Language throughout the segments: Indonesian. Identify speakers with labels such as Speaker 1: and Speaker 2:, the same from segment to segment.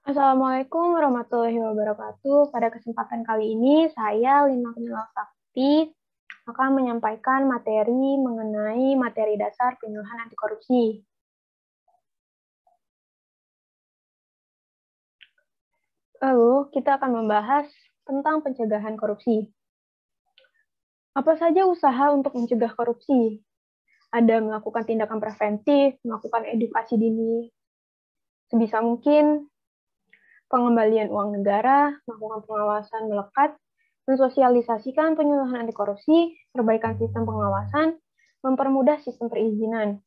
Speaker 1: Assalamualaikum warahmatullahi wabarakatuh. Pada kesempatan kali ini, saya Lina Kunila Sakti akan menyampaikan materi mengenai materi dasar penyuluhan anti korupsi. Lalu, kita akan membahas tentang pencegahan korupsi. Apa saja usaha untuk mencegah korupsi? Ada melakukan tindakan preventif, melakukan edukasi dini sebisa mungkin, pengembalian uang negara, melakukan pengawasan melekat, mensosialisasikan penyuluhan anti korupsi, perbaikan sistem pengawasan, mempermudah sistem perizinan.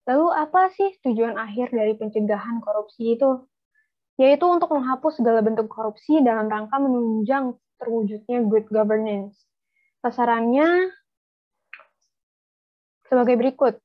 Speaker 1: Lalu apa sih tujuan akhir dari pencegahan korupsi itu? Yaitu untuk menghapus segala bentuk korupsi dalam rangka menunjang terwujudnya good governance. Sasarannya sebagai berikut: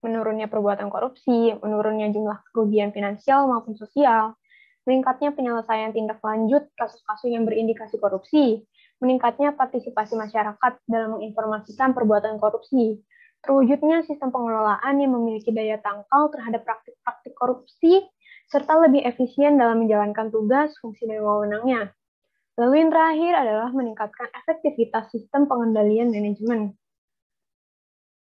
Speaker 1: menurunnya perbuatan korupsi, menurunnya jumlah kerugian finansial maupun sosial, meningkatnya penyelesaian tindak lanjut kasus-kasus yang berindikasi korupsi, meningkatnya partisipasi masyarakat dalam menginformasikan perbuatan korupsi, terwujudnya sistem pengelolaan yang memiliki daya tangkal terhadap praktik-praktik korupsi, serta lebih efisien dalam menjalankan tugas, fungsi, dan wewenangnya. Lalu yang terakhir adalah meningkatkan efektivitas sistem pengendalian manajemen.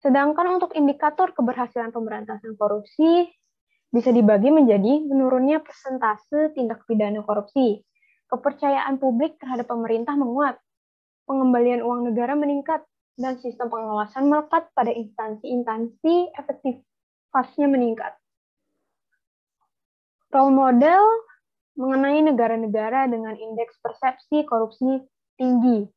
Speaker 1: Sedangkan untuk indikator keberhasilan pemberantasan korupsi bisa dibagi menjadi menurunnya persentase tindak pidana korupsi, kepercayaan publik terhadap pemerintah menguat, pengembalian uang negara meningkat, dan sistem pengawasan melekat pada instansi-instansi efektivitasnya meningkat. Role model mengenai negara-negara dengan indeks persepsi korupsi tinggi.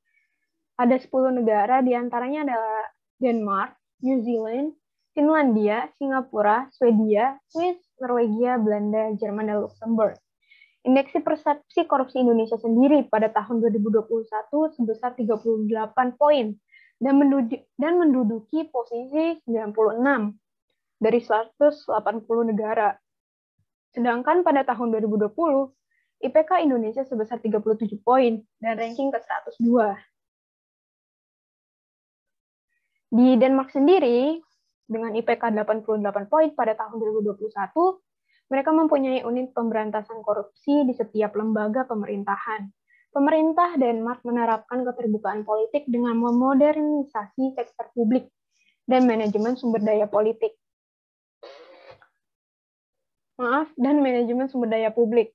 Speaker 1: Ada 10 negara, diantaranya adalah Denmark, New Zealand, Finlandia, Singapura, Swedia, Swiss, Norwegia, Belanda, Jerman, dan Luxembourg. Indeks persepsi korupsi Indonesia sendiri pada tahun 2021 sebesar 38 poin dan menduduki posisi 96 dari 180 negara. Sedangkan pada tahun 2020, IPK Indonesia sebesar 37 poin dan ranking ke 102. Di Denmark sendiri, dengan IPK 88 poin pada tahun 2021, mereka mempunyai unit pemberantasan korupsi di setiap lembaga pemerintahan. Pemerintah Denmark menerapkan keterbukaan politik dengan memodernisasi sektor publik dan manajemen sumber daya politik. Manajemen sumber daya publik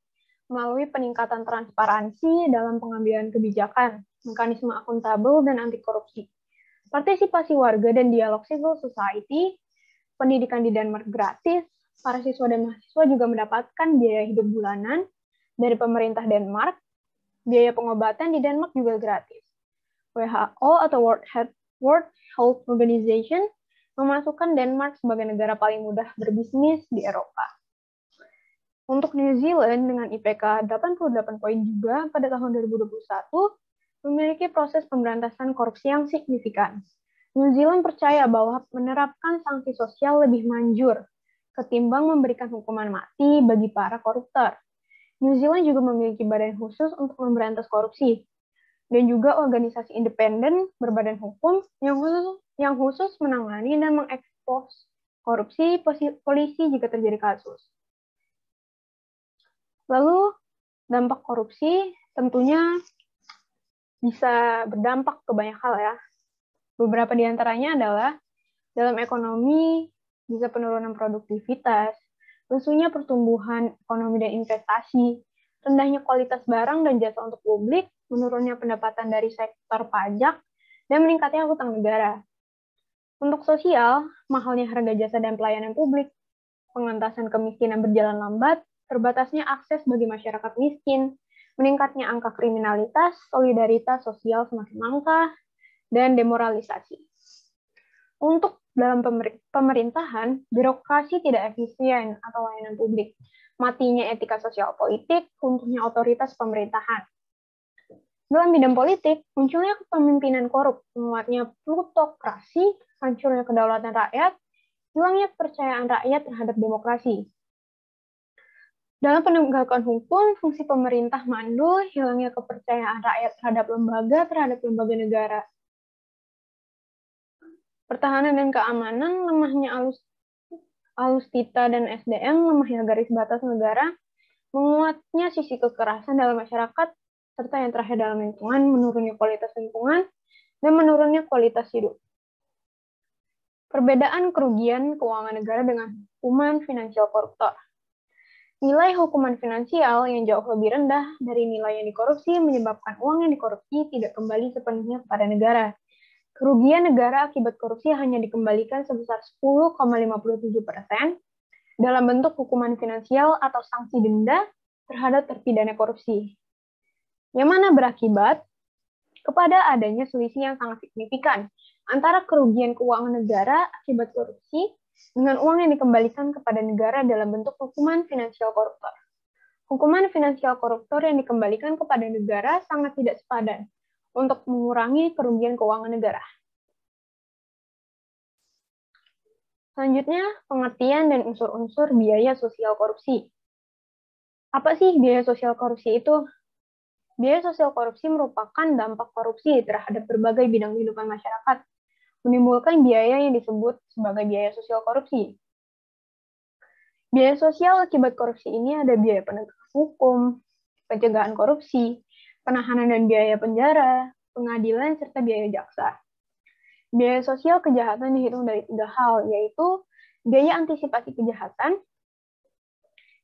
Speaker 1: melalui peningkatan transparansi dalam pengambilan kebijakan, mekanisme akuntabel dan anti korupsi, partisipasi warga dan dialog civil society, pendidikan di Denmark gratis, para siswa dan mahasiswa juga mendapatkan biaya hidup bulanan dari pemerintah Denmark, biaya pengobatan di Denmark juga gratis. WHO atau World Health Organization memasukkan Denmark sebagai negara paling mudah berbisnis di Eropa. Untuk New Zealand dengan IPK 88 poin juga pada tahun 2021, memiliki proses pemberantasan korupsi yang signifikan. New Zealand percaya bahwa menerapkan sanksi sosial lebih manjur ketimbang memberikan hukuman mati bagi para koruptor. New Zealand juga memiliki badan khusus untuk memberantas korupsi dan juga organisasi independen berbadan hukum yang khusus menangani dan mengekspos korupsi polisi jika terjadi kasus. Lalu dampak korupsi tentunya bisa berdampak ke banyak hal ya. Beberapa di antaranya adalah dalam ekonomi bisa penurunan produktivitas, lesunya pertumbuhan ekonomi dan investasi, rendahnya kualitas barang dan jasa untuk publik, menurunnya pendapatan dari sektor pajak, dan meningkatnya hutang negara. Untuk sosial, mahalnya harga jasa dan pelayanan publik, pengentasan kemiskinan berjalan lambat, terbatasnya akses bagi masyarakat miskin, meningkatnya angka kriminalitas, solidaritas sosial semakin langka, dan demoralisasi. Untuk dalam pemerintahan, birokrasi tidak efisien atau layanan publik, matinya etika sosial politik, runtuhnya otoritas pemerintahan. Dalam bidang politik, munculnya kepemimpinan korup, menguatnya plutokrasi, hancurnya kedaulatan rakyat, hilangnya kepercayaan rakyat terhadap demokrasi. Dalam penegakan hukum, fungsi pemerintah mandul, hilangnya kepercayaan rakyat terhadap lembaga negara. Pertahanan dan keamanan, lemahnya alustita dan SDM, lemahnya garis batas negara, menguatnya sisi kekerasan dalam masyarakat, serta yang terakhir dalam lingkungan, menurunnya kualitas lingkungan, dan menurunnya kualitas hidup. Perbedaan kerugian keuangan negara dengan hukuman finansial koruptor. Nilai hukuman finansial yang jauh lebih rendah dari nilai yang dikorupsi menyebabkan uang yang dikorupsi tidak kembali sepenuhnya kepada negara. Kerugian negara akibat korupsi hanya dikembalikan sebesar 10,57% dalam bentuk hukuman finansial atau sanksi denda terhadap terpidana korupsi, yang mana berakibat kepada adanya selisih yang sangat signifikan antara kerugian keuangan negara akibat korupsi dengan uang yang dikembalikan kepada negara dalam bentuk hukuman finansial koruptor. Hukuman finansial koruptor yang dikembalikan kepada negara sangat tidak sepadan untuk mengurangi kerugian keuangan negara. Selanjutnya, pengertian dan unsur-unsur biaya sosial korupsi. Apa sih biaya sosial korupsi itu? Biaya sosial korupsi merupakan dampak korupsi terhadap berbagai bidang kehidupan masyarakat, menimbulkan biaya yang disebut sebagai biaya sosial korupsi. Biaya sosial akibat korupsi ini ada biaya penegakan hukum, pencegahan korupsi, penahanan dan biaya penjara, pengadilan, serta biaya jaksa. Biaya sosial kejahatan dihitung dari 3 hal, yaitu biaya antisipasi kejahatan,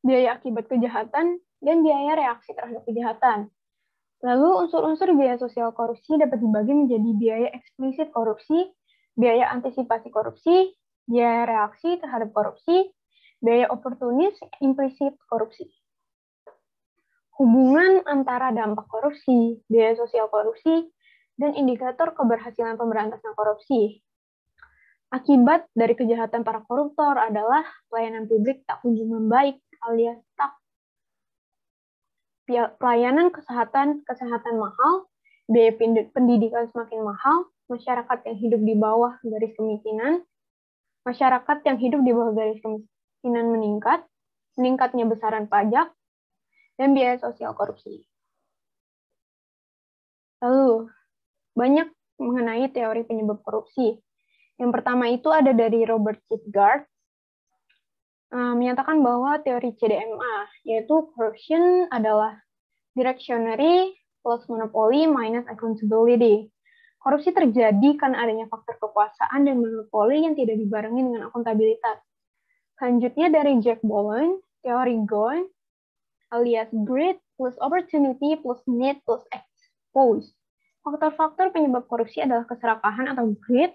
Speaker 1: biaya akibat kejahatan, dan biaya reaksi terhadap kejahatan. Lalu unsur-unsur biaya sosial korupsi dapat dibagi menjadi biaya eksplisit korupsi, biaya antisipasi korupsi, biaya reaksi terhadap korupsi, biaya oportunis implisit korupsi. Hubungan antara dampak korupsi, biaya sosial korupsi, dan indikator keberhasilan pemberantasan korupsi. Akibat dari kejahatan para koruptor adalah pelayanan publik tak kunjung membaik alias stuck. Pelayanan kesehatan mahal, biaya pendidikan semakin mahal, masyarakat yang hidup di bawah garis kemiskinan, masyarakat yang hidup di bawah garis kemiskinan meningkat, meningkatnya besaran pajak, dan biaya sosial korupsi. Lalu, banyak mengenai teori penyebab korupsi. Yang pertama itu ada dari Robert Kitgard, menyatakan bahwa teori CDMA, yaitu corruption adalah directionary plus monopoly minus accountability. Korupsi terjadi karena adanya faktor kekuasaan dan monopoli yang tidak dibarengi dengan akuntabilitas. Selanjutnya dari Jack Bowen, teori GONE, alias greed plus opportunity plus need plus expose. Faktor-faktor penyebab korupsi adalah keserakahan atau greed,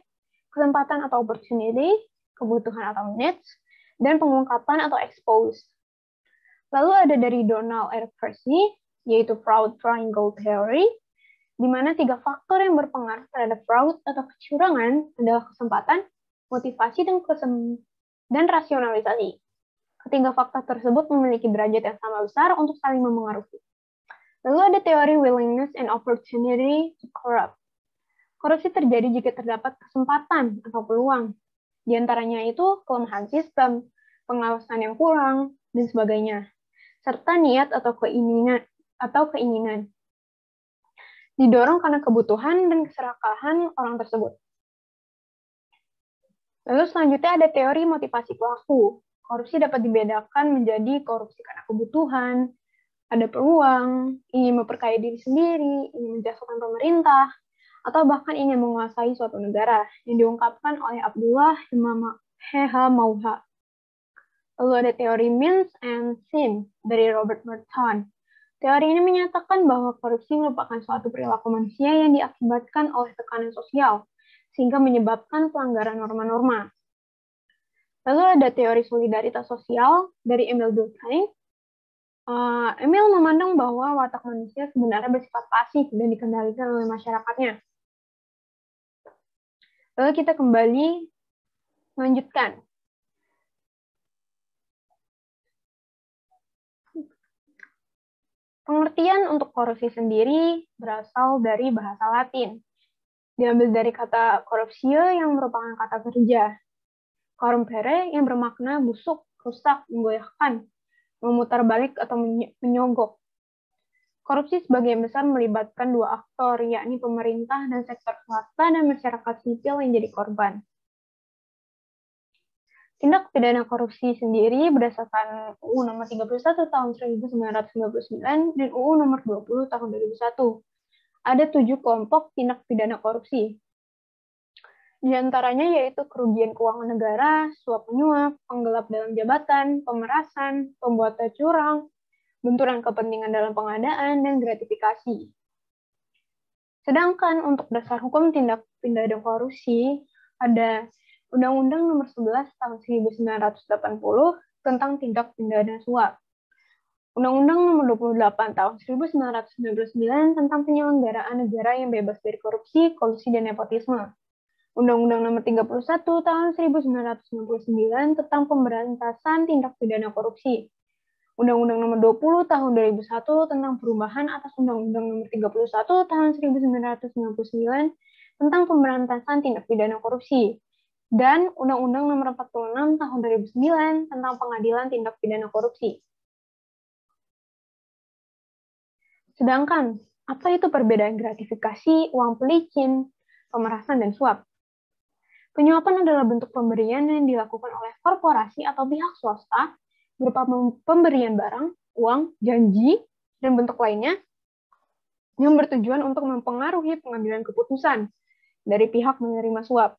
Speaker 1: kesempatan atau opportunity, kebutuhan atau needs, dan pengungkapan atau expose. Lalu ada dari Donald R. Percy, yaitu fraud triangle theory, di mana 3 faktor yang berpengaruh terhadap fraud atau kecurangan adalah kesempatan, motivasi, dan rasionalisasi. Ketiga faktor tersebut memiliki derajat yang sama besar untuk saling memengaruhi. Lalu ada teori willingness and opportunity to corrupt. Korupsi terjadi jika terdapat kesempatan atau peluang. Di antaranya itu kelemahan sistem, pengawasan yang kurang, dan sebagainya, serta niat atau keinginan. Didorong karena kebutuhan dan keserakahan orang tersebut. Lalu selanjutnya ada teori motivasi pelaku. Korupsi dapat dibedakan menjadi korupsi karena kebutuhan, ada peluang, ingin memperkaya diri sendiri, ingin menjatuhkan pemerintah, atau bahkan ingin menguasai suatu negara, yang diungkapkan oleh Abdullah H.H. Mauha. Lalu ada teori means and sin dari Robert Merton. Teori ini menyatakan bahwa korupsi merupakan suatu perilaku manusia yang diakibatkan oleh tekanan sosial, sehingga menyebabkan pelanggaran norma-norma. Lalu ada teori solidaritas sosial dari Emile Durkheim. Emile memandang bahwa watak manusia sebenarnya bersifat pasif dan dikendalikan oleh masyarakatnya. Lalu kita kembali melanjutkan. Pengertian untuk korupsi sendiri berasal dari bahasa Latin. Diambil dari kata corruptio yang merupakan kata kerja. Corrompere yang bermakna busuk, rusak, menggoyahkan, memutar balik atau menyogok. Korupsi sebagian besar melibatkan 2 aktor, yakni pemerintah dan sektor swasta dan masyarakat sipil yang jadi korban. Tindak pidana korupsi sendiri berdasarkan UU nomor 31 tahun 1999 dan UU nomor 20 tahun 2001. Ada 7 kelompok tindak pidana korupsi. Di antaranya yaitu kerugian keuangan negara, suap menyuap, penggelap dalam jabatan, pemerasan, pembuatan curang, benturan kepentingan dalam pengadaan, dan gratifikasi. Sedangkan untuk dasar hukum tindak pidana korupsi ada Undang-Undang Nomor 11 Tahun 1980 tentang tindak pidana suap. Undang-Undang Nomor 28 Tahun 1999 tentang penyelenggaraan negara yang bebas dari korupsi, kolusi, dan nepotisme. Undang-Undang Nomor 31 Tahun 1999 tentang pemberantasan tindak pidana korupsi. Undang-Undang Nomor 20 Tahun 2001 tentang perubahan atas Undang-Undang Nomor 31 Tahun 1999 tentang pemberantasan tindak pidana korupsi. Dan Undang-Undang Nomor 46 Tahun 2009 tentang pengadilan tindak pidana korupsi. Sedangkan, apa itu perbedaan gratifikasi, uang pelicin, pemerasan, dan suap? Penyuapan adalah bentuk pemberian yang dilakukan oleh korporasi atau pihak swasta berupa pemberian barang, uang, janji, dan bentuk lainnya yang bertujuan untuk mempengaruhi pengambilan keputusan dari pihak menerima suap.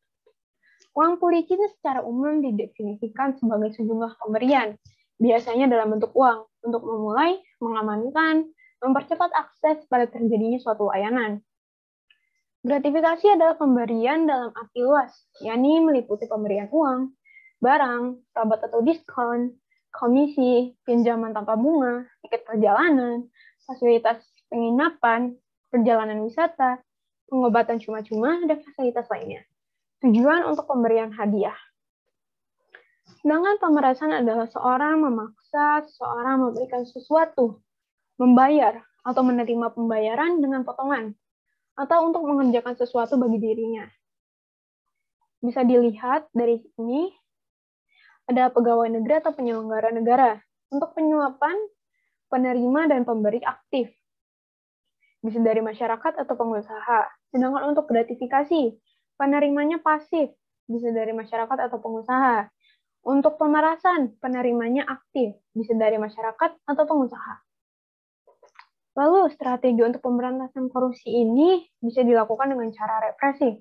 Speaker 1: Uang pelicin secara umum didefinisikan sebagai sejumlah pemberian, biasanya dalam bentuk uang, untuk memulai, mengamankan, mempercepat akses pada terjadinya suatu layanan. Gratifikasi adalah pemberian dalam arti luas, yakni meliputi pemberian uang, barang, rabat atau diskon, komisi, pinjaman tanpa bunga, tiket perjalanan, fasilitas penginapan, perjalanan wisata, pengobatan cuma-cuma, dan fasilitas lainnya. Tujuan untuk pemberian hadiah. Sedangkan pemerasan adalah seorang memaksa seseorang memberikan sesuatu, membayar, atau menerima pembayaran dengan potongan, atau untuk mengerjakan sesuatu bagi dirinya. Bisa dilihat dari sini, ada pegawai negeri atau penyelenggara negara. Untuk penyuapan, penerima dan pemberi aktif. Bisa dari masyarakat atau pengusaha. Sedangkan untuk gratifikasi, penerimanya pasif, bisa dari masyarakat atau pengusaha. Untuk pemerasan, penerimanya aktif, bisa dari masyarakat atau pengusaha. Lalu, strategi untuk pemberantasan korupsi ini bisa dilakukan dengan cara represif.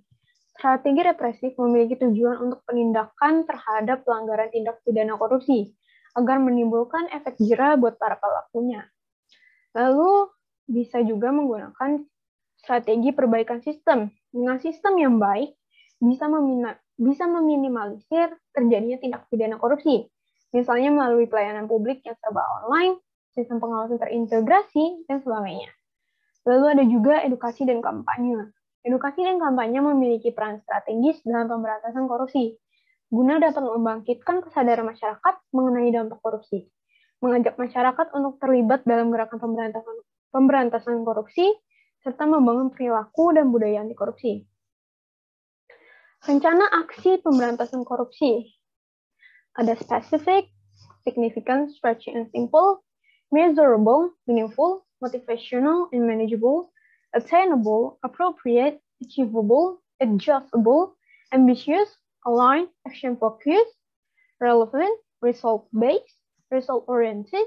Speaker 1: Strategi represif memiliki tujuan untuk penindakan terhadap pelanggaran tindak pidana korupsi, agar menimbulkan efek jera buat para pelakunya. Lalu, bisa juga menggunakan strategi perbaikan sistem. Dengan sistem yang baik, bisa meminimalisir terjadinya tindak pidana korupsi. Misalnya melalui pelayanan publik yang serba online, sistem pengawasan terintegrasi, dan sebagainya. Lalu ada juga edukasi dan kampanye. Edukasi dan kampanye memiliki peran strategis dalam pemberantasan korupsi, guna dapat membangkitkan kesadaran masyarakat mengenai dampak korupsi, mengajak masyarakat untuk terlibat dalam gerakan pemberantasan korupsi, serta membangun perilaku dan budaya anti korupsi. Rencana aksi pemberantasan korupsi. Ada specific, significant, stretching and simple, measurable, meaningful, motivational and manageable, attainable, appropriate, achievable, adjustable, ambitious, aligned, action-focused, relevant, result-based, result-oriented,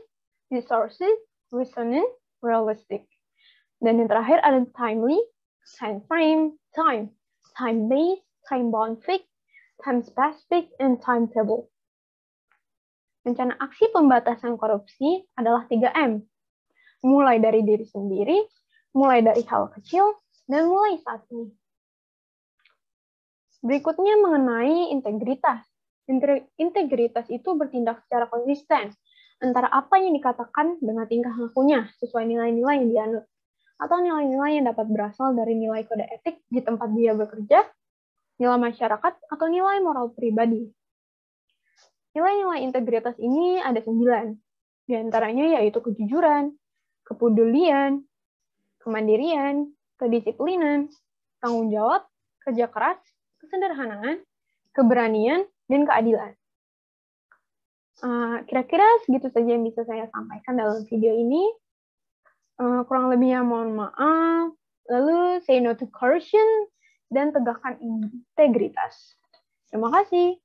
Speaker 1: resources, resonant, realistic. Dan yang terakhir ada timely, time frame, time-based, time-bound fixed, time-specific, and timetable. Rencana aksi pembatasan korupsi adalah 3M. Mulai dari diri sendiri, mulai dari hal kecil, dan mulai saat ini. Berikutnya mengenai integritas. Integritas itu bertindak secara konsisten antara apa yang dikatakan dengan tingkah lakunya sesuai nilai-nilai yang dianut, atau nilai-nilai yang dapat berasal dari nilai kode etik di tempat dia bekerja, nilai masyarakat, atau nilai moral pribadi. Nilai-nilai integritas ini ada 9. Di antaranya yaitu kejujuran, kepedulian, kemandirian, kedisiplinan, tanggung jawab, kerja keras, kesederhanaan, keberanian, dan keadilan. Kira-kira segitu saja yang bisa saya sampaikan dalam video ini. Kurang lebihnya mohon maaf. Lalu say no to corruption dan tegakkan integritas. Terima kasih.